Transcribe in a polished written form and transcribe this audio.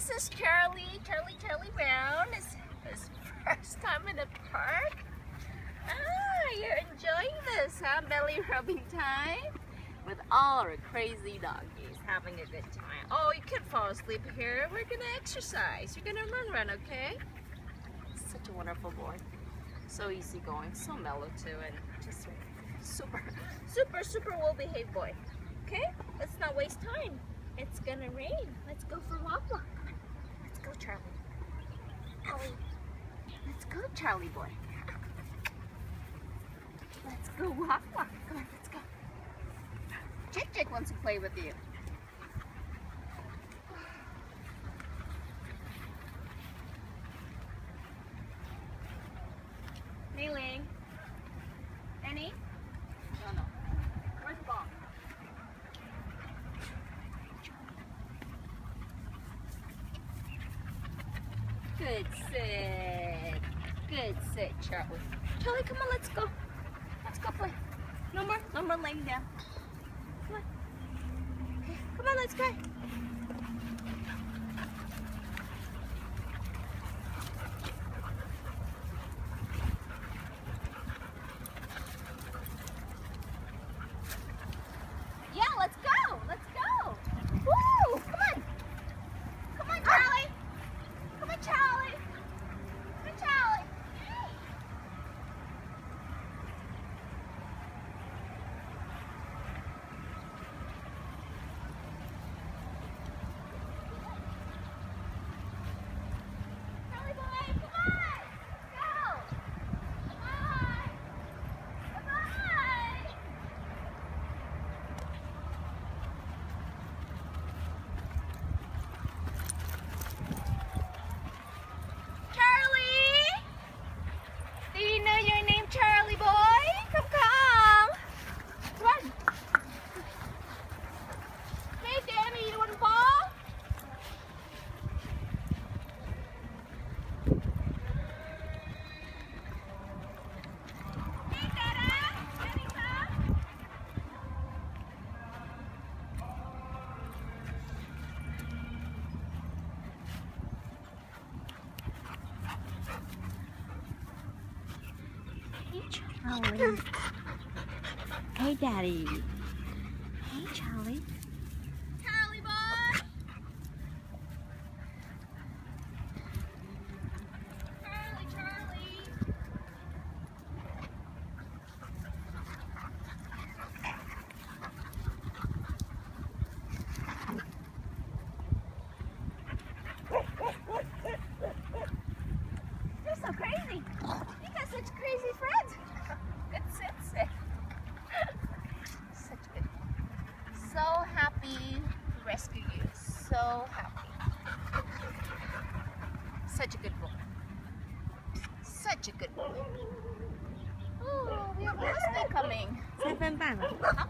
This is Charlie Brown. It's his first time in the park. Ah, you're enjoying this, huh? Belly rubbing time with all our crazy doggies having a good time. Oh, you can fall asleep here. We're gonna exercise. You're gonna run, okay? Such a wonderful boy. So easygoing, so mellow too, and just super well-behaved boy. Okay, let's not waste time. It's gonna rain. Let's go for a walk. Let's go, Charlie. Ellie. Let's go, Charlie boy. Let's go walk. Come on, let's go. Jake wants to play with you. Mei-Ling. Annie? No. Where's the ball? Good sit. Good sit, Charlie. Charlie, come on, let's go. Let's go play. No more laying down. Come on. Okay, come on, let's play. Yeah, let's go. Let's go. Woo! Come on. Come on, Charlie. Come on, Charlie. Come on, Charlie. Charlie boy, come on. Go. Come on. Come on. Charlie! Do you know your name, Charlie boy? Come. Run. Hey, Danny, you want a ball? Hey, Dada. Danny, come. Hey, Charlie. Hey, Daddy. Hey, Charlie. Charlie boy. Charlie. You're so crazy. You got such crazy friends. Good sit. Such good. So happy to rescue you. So happy. Such a good boy. Such a good boy. Oh, we have a birthday coming. 3分半了。好。